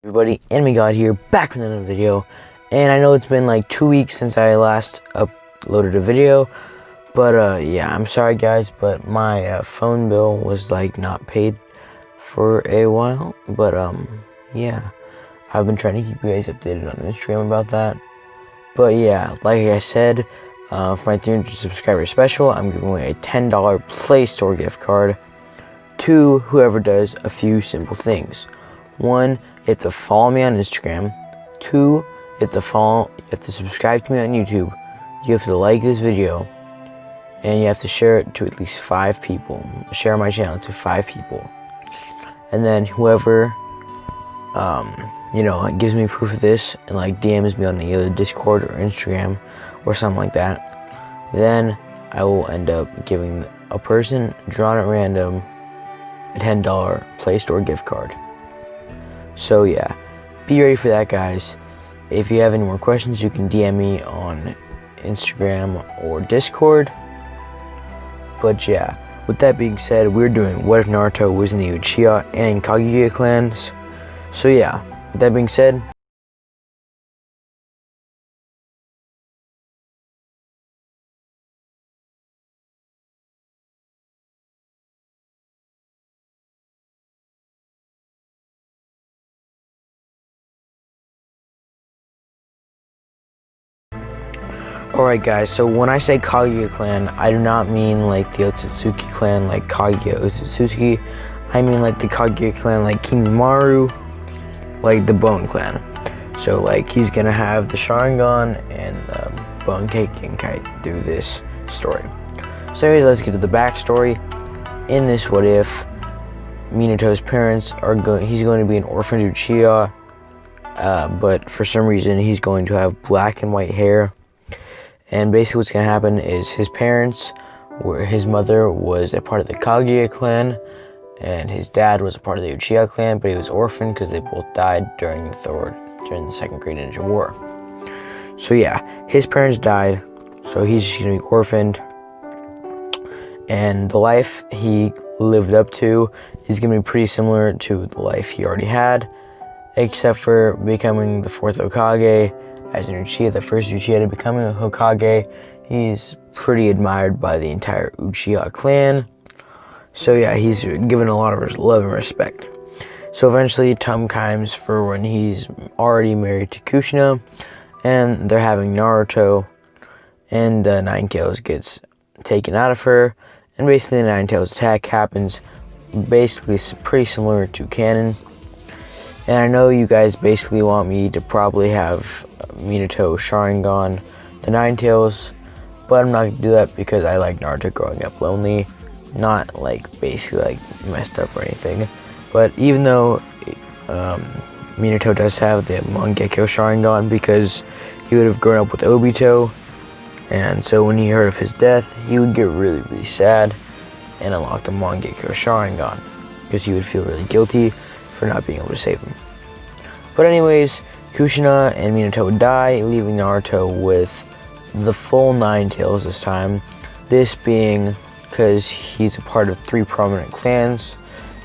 Everybody, Anime God here, back with another video. And I know it's been like 2 weeks since I last uploaded a video, but yeah, I'm sorry guys, but my phone bill was like not paid for a while. But yeah, I've been trying to keep you guys updated on Instagram about that. But yeah, like I said, for my 300 subscriber special, I'm giving away a $10 Play Store gift card to whoever does a few simple things. 1, you have to follow me on Instagram. 2, you have to subscribe to me on YouTube. You have to like this video, and you have to share it to at least 5 people. Share my channel to 5 people, and then whoever gives me proof of this and like DMs me on either Discord or Instagram or something like that, then I will end up giving a person drawn at random a $10 Play Store gift card. So yeah, be ready for that, guys. If you have any more questions, you can DM me on Instagram or Discord. But yeah, with that being said, we're doing What If Naruto Was in the Uchiha and Kaguya clans. So yeah, with that being said, alright guys, so when I say Kaguya clan, I do not mean like the Otsutsuki clan like Kaguya Otsutsuki. I mean like the Kaguya clan like Kimimaru, like the Bone clan. So like he's gonna have the Sharingan and Bone Genkai through this story. So anyways, let's get to the backstory. In this What If, Minato's parents are he's going to be an orphan Uchiha, but for some reason he's going to have black and white hair. And basically what's going to happen is his mother was a part of the Kaguya clan, and his dad was a part of the Uchiha clan, but he was orphaned because they both died during the Second Great Ninja War. So yeah, his parents died, so he's just going to be orphaned. And the life he lived up to is going to be pretty similar to the life he already had, except for becoming the 4th Hokage. As an Uchiha, the first Uchiha to becoming a Hokage, he's pretty admired by the entire Uchiha clan. So yeah, he's given a lot of love and respect. So eventually, time comes for when he's already married to Kushina, and they're having Naruto, and Nine Tails gets taken out of her, and basically the Nine Tails attack happens, basically pretty similar to canon. And I know you guys basically want me to probably have Minato Sharingan the Nine Tails, but I'm not going to do that because I like Naruto growing up lonely, not like basically like messed up or anything. But even though Minato does have the Mangekyo Sharingan because he would have grown up with Obito, and so when he heard of his death, he would get really, really sad and unlock the Mangekyo Sharingan because he would feel really guilty for not being able to save him. But anyways, Kushina and Minato die, leaving Naruto with the full Nine Tails this time. This being because he's a part of 3 prominent clans,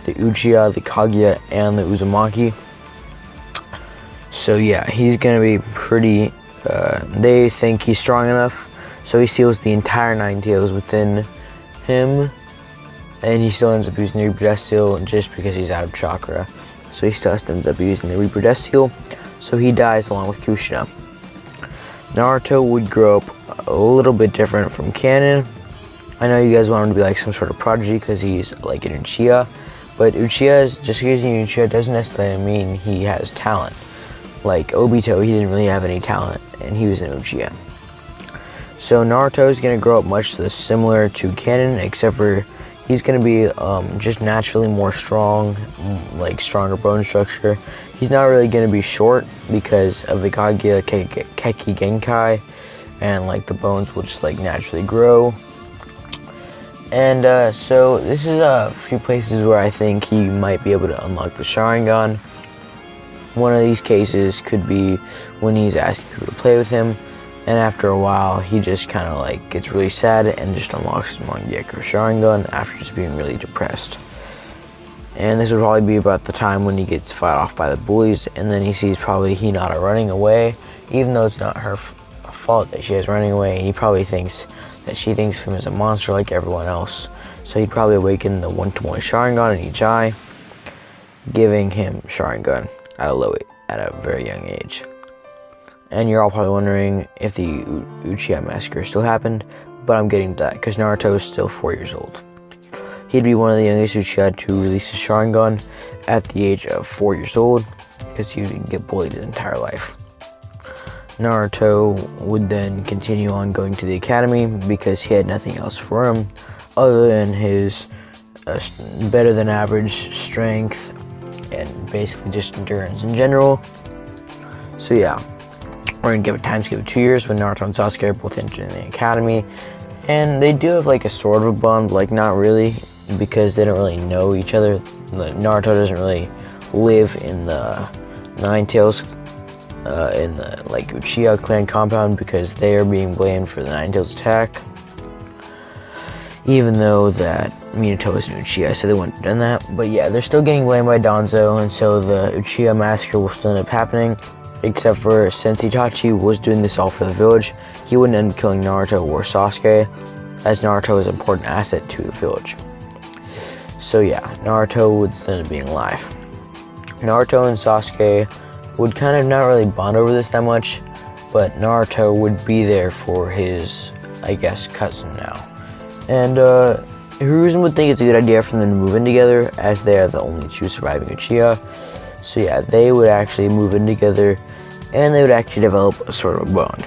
the Uchiha, the Kaguya, and the Uzumaki. So yeah, he's gonna be pretty, they think he's strong enough, so he seals the entire Nine Tails within him, and he still ends up using the Reaper Death Seal just because he's out of chakra. So he still ends up using the Reaper Death Seal, so he dies along with Kushina. Naruto would grow up a little bit different from canon. I know you guys want him to be like some sort of prodigy because he's like an Uchiha, but just because he's an Uchiha doesn't necessarily mean he has talent. Like Obito, he didn't really have any talent, and he was an Uchiha. So Naruto is going to grow up much similar to canon, except for he's going to be just naturally more strong, like stronger bone structure. He's not really going to be short because of the Kaguya Keki Genkai, and like the bones will just like naturally grow. And so this is a few places where I think he might be able to unlock the Sharingan. One of these cases could be when he's asking people to play with him, and after a while he just kind of like gets really sad and just unlocks his Mangekyo Sharingan after just being really depressed. And this would probably be about the time when he gets fought off by the bullies, and then he sees probably Hinata running away, even though it's not her fault that she is running away, and he probably thinks that she thinks of him as a monster like everyone else. So he'd probably awaken the 1-to-1 Sharingan in each eye, giving him Sharingan at a very young age. And you're all probably wondering if the Uchiha massacre still happened, but I'm getting to that because Naruto is still 4 years old. He'd be one of the youngest Uchiha to release his Sharingan at the age of 4 years old because he would get bullied his entire life. Naruto would then continue on going to the academy because he had nothing else for him other than his better than average strength and basically just endurance in general. So yeah, we're going to give a time skip of 2 years when Naruto and Sasuke are both entering the academy. And they do have like a sort of a bond, like not really, because they don't really know each other. Naruto doesn't really live in the Nine Tails, in the like Uchiha clan compound, because they are being blamed for the Nine Tails attack. Even though that Minato is an Uchiha, so they wouldn't have done that. But yeah, they're still getting blamed by Danzo, and so the Uchiha massacre will still end up happening. Except for since Itachi was doing this all for the village, he wouldn't end up killing Naruto or Sasuke, as Naruto is an important asset to the village. So yeah, Naruto would end up being alive. Naruto and Sasuke would kind of not really bond over this that much, but Naruto would be there for his, I guess, cousin now. And Hiruzen would think it's a good idea for them to move in together, as they are the only two surviving Uchiha. So yeah, they would actually move in together, and they would actually develop a sort of a bond.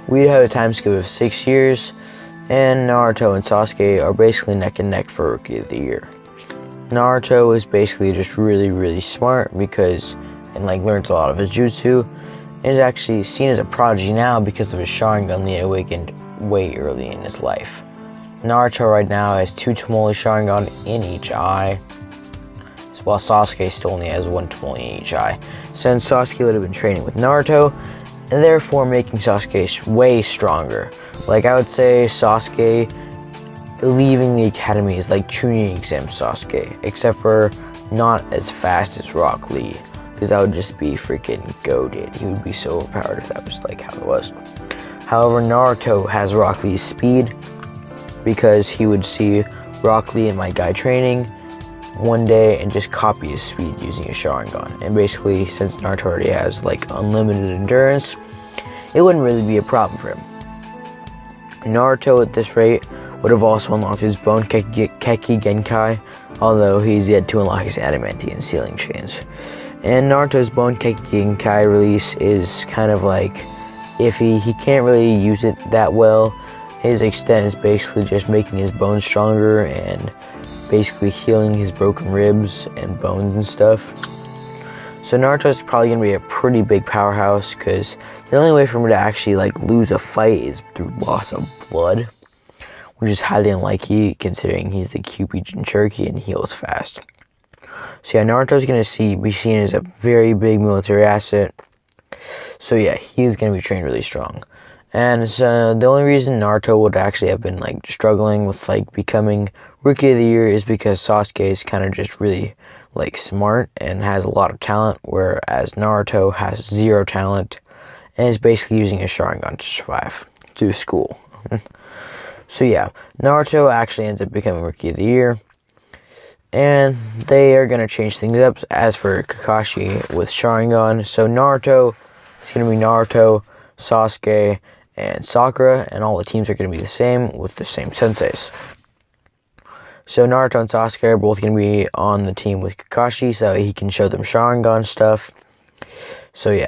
We'd have a time skip of 6 years, and Naruto and Sasuke are basically neck and neck for Rookie of the Year. Naruto is basically just really, really smart because, and like learns a lot of his jutsu, and is actually seen as a prodigy now because of his Sharingan that awakened way early in his life. Naruto right now has 2 Tomoe Sharingan in each eye, while Sasuke still only has 1 Tomoe in each eye, since Sasuke would have been training with Naruto, and therefore making Sasuke way stronger. Like, I would say Sasuke leaving the academy is like Chunin exam Sasuke, except for not as fast as Rock Lee, because that would just be freaking goated. He would be so overpowered if that was like how it was. However, Naruto has Rock Lee's speed, because he would see Rock Lee and my guy training one day and just copy his speed using a Sharingan. And basically, since Naruto already has like unlimited endurance, it wouldn't really be a problem for him. Naruto at this rate would have also unlocked his Bone Keki Genkai, although he's yet to unlock his Adamantian Sealing Chains. And Naruto's Bone Keki Genkai release is kind of like iffy. He can't really use it that well. His extent is basically just making his bones stronger and basically healing his broken ribs and bones and stuff. So Naruto's probably going to be a pretty big powerhouse, because the only way for him to actually like lose a fight is through loss of blood, which is highly unlikely considering he's the Kyuubi Jinchuriki and heals fast. So yeah, Naruto's going to be seen as a very big military asset. So yeah, he's going to be trained really strong. And so the only reason Naruto would actually have been like struggling with like becoming Rookie of the Year is because Sasuke is kind of just really like smart and has a lot of talent, whereas Naruto has 0 talent and is basically using his Sharingan to survive through school. So yeah, Naruto actually ends up becoming Rookie of the Year, and they are going to change things up. As for Kakashi with Sharingan, so Naruto is going to be Naruto, Sasuke, and Sakura, and all the teams are going to be the same with the same senseis. So Naruto and Sasuke are both going to be on the team with Kakashi, so he can show them Sharingan stuff. So yeah.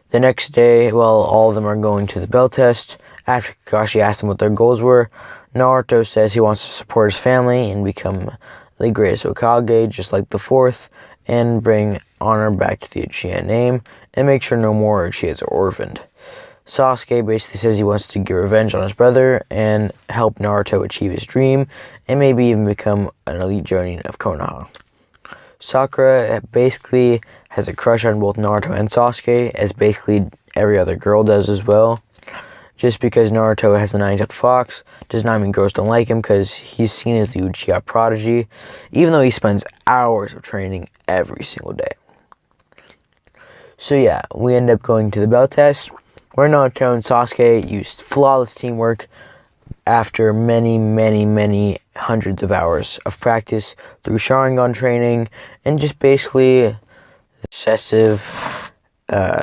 The next day, well, all of them are going to the bell test. After Kakashi asked them what their goals were, Naruto says he wants to support his family and become the greatest Hokage, just like the 4th, and bring honor back to the Uchiha name, and make sure no more Uchihas are orphaned. Sasuke basically says he wants to get revenge on his brother and help Naruto achieve his dream, and maybe even become an elite jonin of Konoha. Sakura basically has a crush on both Naruto and Sasuke, as basically every other girl does as well. Just because Naruto has the 9-tailed fox does not mean girls don't like him, because he's seen as the Uchiha prodigy, even though he spends hours of training every single day. So yeah, we end up going to the belt test, where Naruto and Sasuke used flawless teamwork after many hundreds of hours of practice through Sharingan training and just basically excessive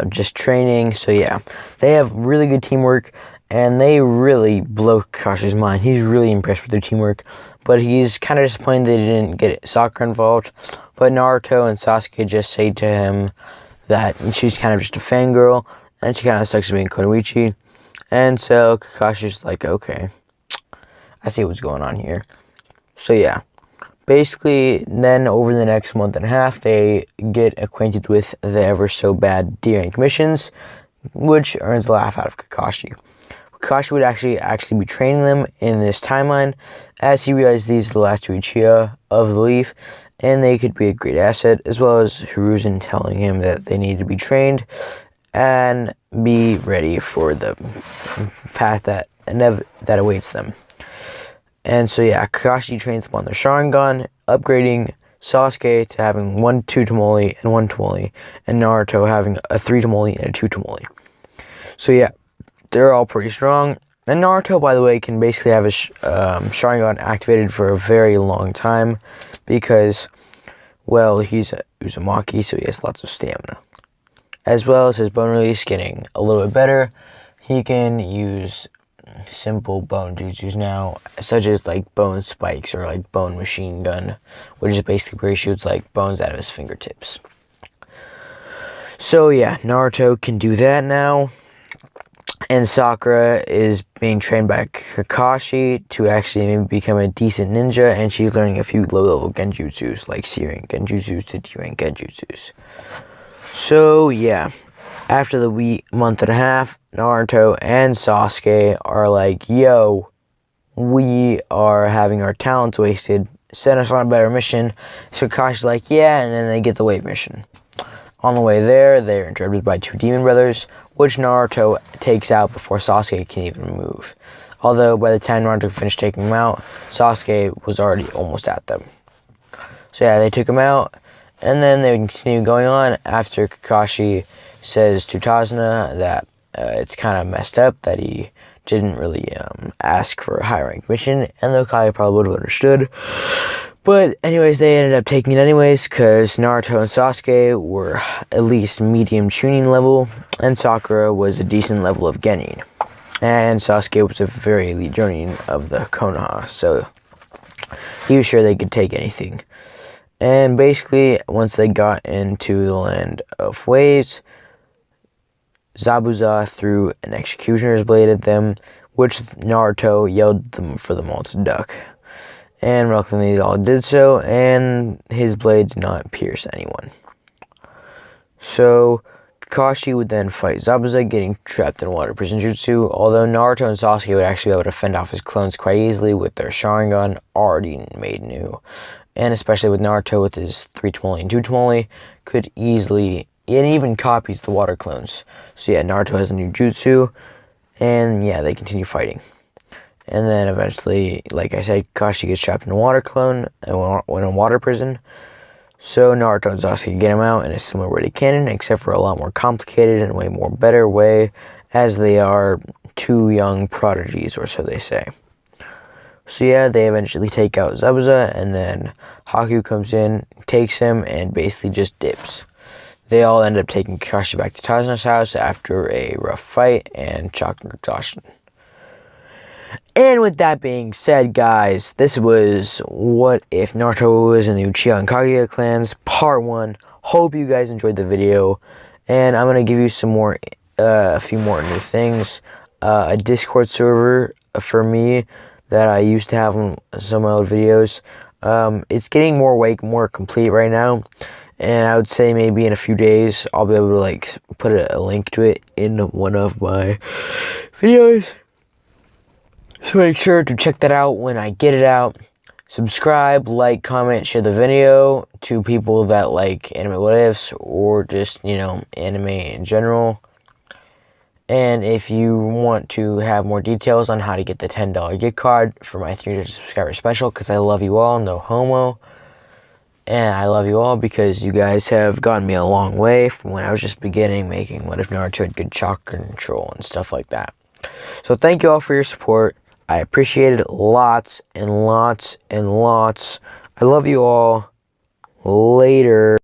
just training. So yeah, they have really good teamwork, and they really blow Kakashi's mind. He's really impressed with their teamwork, but he's kind of disappointed they didn't get Sakura involved. But Naruto and Sasuke just say to him that she's kind of just a fangirl, and she kind of sucks at being Kunoichi. And so Kakashi's like, okay, I see what's going on here. So yeah, basically then over the next month and a half, they get acquainted with the ever so bad D-rank missions, which earns a laugh out of Kakashi. Kakashi would actually be training them in this timeline, as he realized these are the last two Uchiha of the Leaf, and they could be a great asset, as well as Hiruzen telling him that they need to be trained and be ready for the path that awaits them. And so yeah, Kakashi trains them on their Sharingan, upgrading Sasuke to having 1 2 Tamoli and 1 Tamoli, and Naruto having a 3 Tamoli and a 2 Tamoli. So yeah, they're all pretty strong. And Naruto, by the way, can basically have his Sharingan activated for a very long time, because, well, he's a Uzumaki, so he has lots of stamina. As well as his bone release getting a little bit better, he can use simple bone jutsus now, such as like bone spikes or like bone machine gun, which is basically where he shoots like bones out of his fingertips. So yeah, Naruto can do that now, and Sakura is being trained by Kakashi to actually maybe become a decent ninja, and she's learning a few low-level genjutsus like C-rank genjutsus to D-rank genjutsus. So yeah, after the month and a half, Naruto and Sasuke are like, yo, we are having our talents wasted, send us on a better mission. So Kakashi's like, yeah, and then they get the wave mission. On the way there, they're interrupted by 2 demon brothers, which Naruto takes out before Sasuke can even move. Although by the time Naruto finished taking them out, Sasuke was already almost at them. So yeah, they took him out, and then they would continue going on after Kakashi says to Tazuna that it's kind of messed up that he didn't really ask for a high rank mission, and the Hokage probably would have understood. But anyways, they ended up taking it anyways, because Naruto and Sasuke were at least medium Chunin level, and Sakura was a decent level of Genin. And Sasuke was a very elite Jonin of the Konoha, so he was sure they could take anything. And basically, once they got into the land of waves, Zabuza threw an executioner's blade at them, which Naruto yelled for them all to duck. And reluctantly they all did so, and his blade did not pierce anyone. So Kakashi would then fight Zabuza, getting trapped in water prison jutsu, although Naruto and Sasuke would actually be able to fend off his clones quite easily with their Sharingan already made new. And especially with Naruto with his 3 Tamoli and 2 Tamoli, could easily, it even copies the water clones. So yeah, Naruto has a new jutsu, and yeah, they continue fighting. And then eventually, like I said, Kakashi gets trapped in a water clone, in a water prison. So Naruto and Sasuke get him out in a similar way to canon, except for a lot more complicated and way more better way, as they are 2 young prodigies, or so they say. So yeah, they eventually take out Zabuza, and then Haku comes in, takes him, and basically just dips. They all end up taking Kakashi back to Tazuna's house after a rough fight and chakra exhaustion. And with that being said, guys, this was What If Naruto Was in the Uchiha and Kaguya clans, part 1. Hope you guys enjoyed the video, and I'm going to give you some more, a few more new things. A Discord server for me that I used to have on some of my old videos. It's getting more complete right now, and I would say maybe in a few days I'll be able to like put a link to it in one of my videos. So make sure to check that out when I get it out. Subscribe, like, comment, share the video to people that like anime what ifs, or just, you know, anime in general. And if you want to have more details on how to get the $10 gift card for my 300 subscriber special, because I love you all, no homo. And I love you all because you guys have gotten me a long way from when I was just beginning making What If Naruto had good chakra control and stuff like that. So thank you all for your support. I appreciate it lots and lots and lots. I love you all. Later.